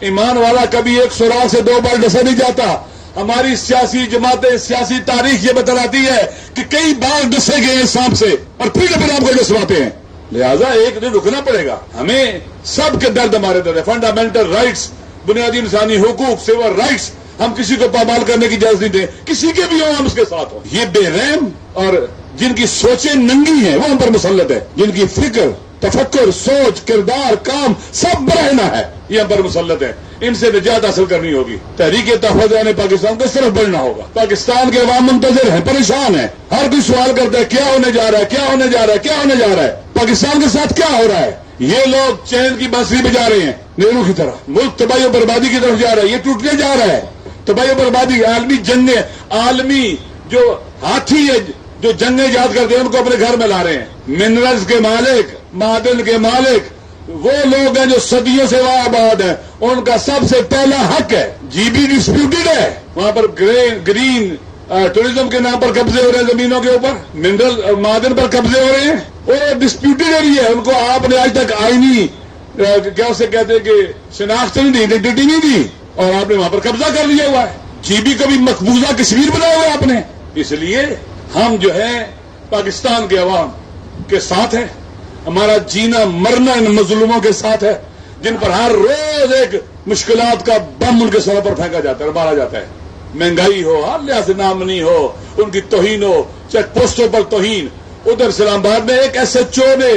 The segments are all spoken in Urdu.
ایمان والا کبھی ایک سوراخ سے 2 بار ڈسا نہیں جاتا. ہماری سیاسی جماعتیں، سیاسی تاریخ یہ بتلاتی ہے کہ کئی بار ڈسے گئے ہیں سانپ سے اور پھر اپنے آپ کو ڈسواتے ہیں. لہذا ایک دن رکنا پڑے گا. ہمیں سب کے درد ہمارے درد ہے. فنڈامنٹل رائٹس، بنیادی انسانی حقوق، سول رائٹس، ہم کسی کو پامال کرنے کی اجازت نہیں دیں. کسی کے بھی ہوں ہم اس کے ساتھ ہوں. یہ بے رحم اور جن کی سوچیں ننگی ہیں وہ ہم پر مسلط ہے. جن کی فکر، تفکر، سوچ، کردار، کام سب برہنہ ہے، یہ ہم پر مسلط ہے. ان سے نجات حاصل کرنی ہوگی. تحریک تحفظ پاکستان کو اس طرف بڑھنا ہوگا. پاکستان کے عوام منتظر ہیں، پریشان ہیں. ہر کوئی سوال کرتا ہے کیا ہونے جا رہا ہے، کیا ہونے جا رہا ہے، کیا ہونے جا رہا ہے. پاکستان کے ساتھ کیا ہو رہا ہے؟ یہ لوگ چین کی بانسری بجا رہے ہیں نہرو کی طرح. ملک تباہی و بربادی کی طرف جا رہا ہے. یہ ٹوٹنے جا رہا ہے. تباہی و بربادی، عالمی جنگیں، عالمی جو ہاتھی ہے جو جنگیں ایجاد کرتے ہیں ان کو اپنے گھر میں لا رہے ہیں. منرلز کے مالک، معدن کے مالک وہ لوگ ہیں جو صدیوں سے وہاں آباد ہیں. ان کا سب سے پہلا حق ہے. جی بی ڈسپیوٹڈ ہے. وہاں پر گرین ٹورزم کے نام پر قبضے ہو رہے ہیں زمینوں کے اوپر. منرل معدن پر قبضے ہو رہے ہیں. وہ ڈسپیوٹڈ ایریا ہے. ان کو آپ نے آج تک آئینی کیا اسے کہتے ہیں کہ شناخت نہیں دی، آئیڈینٹی نہیں دی اور آپ نے وہاں پر قبضہ کر لیا ہوا ہے. جی بی کو بھی مقبوضہ کشمیر بنایا ہوا ہے آپ نے. اس لیے ہم جو ہے پاکستان کے عوام کے ساتھ ہیں. ہمارا جینا مرنا ان مظلوموں کے ساتھ ہے جن پر ہر روز ایک مشکلات کا بم ان کے سروں پر پھینکا جاتا ہے، مارا جاتا ہے. مہنگائی ہو، ہر لحاظ سے نامنی ہو، ان کی توہین ہو، چیک پوسٹوں پر توہین. ادھر اسلام آباد میں ایک ایس ایچ او نے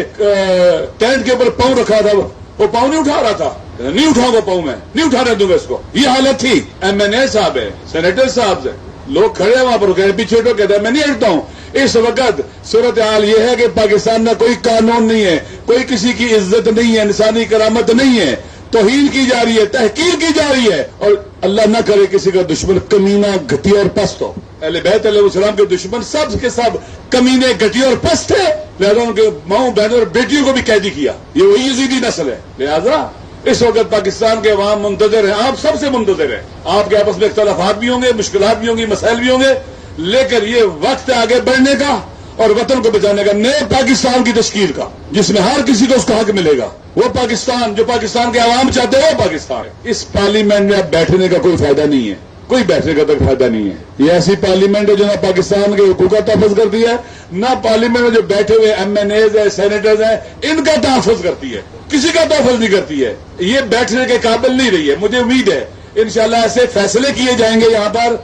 ٹینٹ کے اوپر پاؤں رکھا تھا، وہ پاؤں نہیں اٹھا رہا تھا. نہیں اٹھاؤں گا پاؤں، میں نہیں اٹھانے دوں گا اس کو. یہ حالت تھی. ایم این اے صاحب ہے، سینیٹر صاحب ہے، لوگ کھڑے ہیں وہاں پر کہتے ہیں پیچھے ہٹو، کہتے ہیں میں نہیں ہٹتا ہوں. اس وقت صورتحال یہ ہے کہ پاکستان میں کوئی قانون نہیں ہے، کوئی کسی کی عزت نہیں ہے، انسانی کرامت نہیں ہے. توہین کی جا رہی ہے، تحقیر کی جا رہی ہے. اور اللہ نہ کرے کسی کا دشمن کمینہ، گھٹیا اور پست ہو. اہل بیت علیہ السلام کے دشمن سب کے سب کمینے، گھٹیا اور پست تھے. لہذا ان کے ماؤں، بہنوں اور بیٹیوں کو بھی قیدی کیا. یہ وہی یزیدی نسل ہے. لہذا اس وقت پاکستان کے عوام منتظر ہیں. آپ سب سے منتظر ہیں. آپ کے آپس میں اختلافات بھی ہوں گے، مشکلات بھی ہوں گی، مسائل بھی ہوں گے، لیکن یہ وقت ہے آگے بڑھنے کا اور وطن کو بچانے کا، نئے پاکستان کی تشکیل کا، جس میں ہر کسی کو اس کا حق ملے گا. وہ پاکستان جو پاکستان کے عوام چاہتے ہیں وہ پاکستان ہے. اس پارلیمنٹ میں اب بیٹھنے کا کوئی فائدہ نہیں ہے، کوئی بیٹھنے کا تک فائدہ نہیں ہے. یہ ایسی پارلیمنٹ ہے جو نہ پاکستان کے حقوق کا تحفظ کرتی ہے، نہ پارلیمنٹ میں جو بیٹھے ہوئے ایم این ایز ہیں، سینیٹرز ہیں، ان کا تحفظ کرتی ہے. کسی کا تحفظ نہیں کرتی ہے. یہ بیٹھنے کے قابل نہیں رہی ہے. مجھے امید ہے انشاءاللہ ایسے فیصلے کیے جائیں گے یہاں پر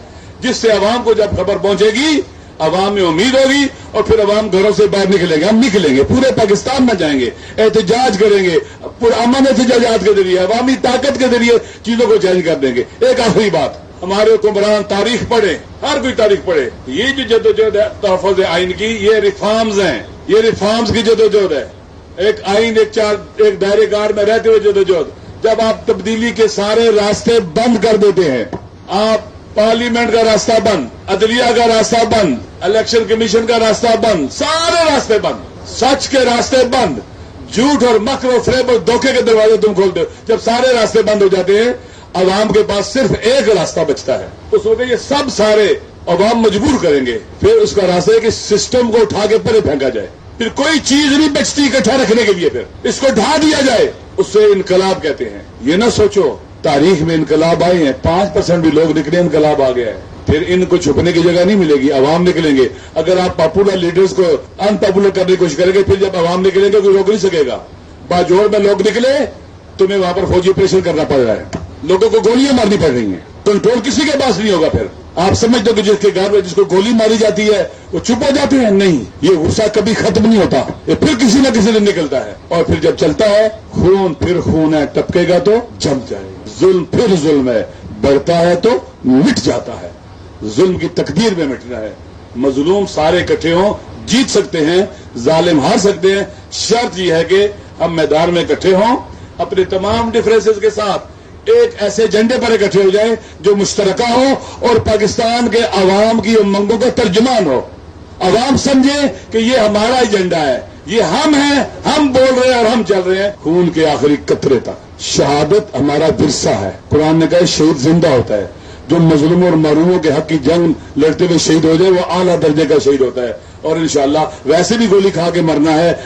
جس سے عوام کو جب خبر پہنچے گی، عوام میں امید ہوگی اور پھر عوام گھروں سے باہر نکلیں گے. ہم نکلیں گے، پورے پاکستان میں جائیں گے، احتجاج کریں گے، پرامن احتجاجات کے ذریعے، عوامی طاقت کے ذریعے چیزوں کو چینج کر دیں گے. ایک آخری بات، ہمارے حکمران تاریخ پڑھیں، ہر کوئی تاریخ پڑھے. یہ جو جدوجہد ہے تحفظ آئین کی، یہ ریفارمز ہیں، یہ ریفارمز کی جدوجہد ہے. ایک آئین، ایک دائرے کار میں رہتے ہوئے جدوجہد. جب آپ تبدیلی کے سارے راستے بند کر دیتے ہیں، آپ پارلیمنٹ کا راستہ بند، عدلیہ کا راستہ بند، الیکشن کمیشن کا راستہ بند، سارے راستے بند، سچ کے راستے بند، جھوٹ اور مکر و فریب اور دھوکے کے دروازے تم کھولتے ہو. جب سارے راستے بند ہو جاتے ہیں، عوام کے پاس صرف ایک راستہ بچتا ہے. اس وقت یہ سب سارے عوام مجبور کریں گے. پھر اس کا راستہ ہے کہ سسٹم کو اٹھا کے پرے پھینکا جائے. پھر کوئی چیز نہیں بچتی اکٹھا رکھنے کے لیے، پھر اس کو ڈھا دیا جائے. اس سے انقلاب کہتے ہیں. یہ نہ سوچو تاریخ میں انقلاب آئے ہیں، 5% بھی لوگ نکلے انقلاب آ گیا ہے. پھر ان کو چھپنے کی جگہ نہیں ملے گی. عوام نکلیں گے. اگر آپ پاپولر لیڈرز کو ان پاپولر کرنے کی کوشش کریں گے، پھر جب عوام نکلیں گے کوئی روک نہیں سکے گا. باجوڑ میں لوگ نکلے، تمہیں وہاں پر فوجی آپریشن کرنا پڑ رہا ہے، لوگوں کو گولیاں مارنی پڑ رہی ہیں. کنٹرول کسی کے پاس نہیں ہوگا. پھر آپ سمجھتے ہو کہ جس کے گھر میں جس کو گولی ماری جاتی ہے وہ چپ ہو جاتے ہیں؟ نہیں، یہ غصہ کبھی ختم نہیں ہوتا. یہ پھر کسی نہ کسی دن نکلتا ہے. اور پھر جب چلتا ہے، خون پھر خون ہے، ٹپکے گا تو جم جائے. ظلم پھر ظلم ہے، بڑھتا ہے تو مٹ جاتا ہے. ظلم کی تقدیر میں مٹنا ہے. مظلوم سارے اکٹھے ہوں، جیت سکتے ہیں، ظالم ہار سکتے ہیں. شرط یہ ہے کہ ہم میدان میں اکٹھے ہوں، اپنے تمام ڈفرینسز کے ساتھ ایک ایسے ایجنڈے پر اکٹھے ہو جائیں جو مشترکہ ہو اور پاکستان کے عوام کی امنگوں کا ترجمان ہو. عوام سمجھے کہ یہ ہمارا ایجنڈا ہے، یہ ہم ہیں، ہم بول رہے ہیں اور ہم چل رہے ہیں خون کے آخری قطرے تک. شہادت ہمارا ورثہ ہے. قرآن نے کہا شہید زندہ ہوتا ہے. جو مظلوموں اور محروموں کے حق کی جنگ لڑتے ہوئے شہید ہو جائے وہ اعلیٰ درجے کا شہید ہوتا ہے. اور انشاءاللہ ویسے بھی گولی کھا کے مرنا ہے.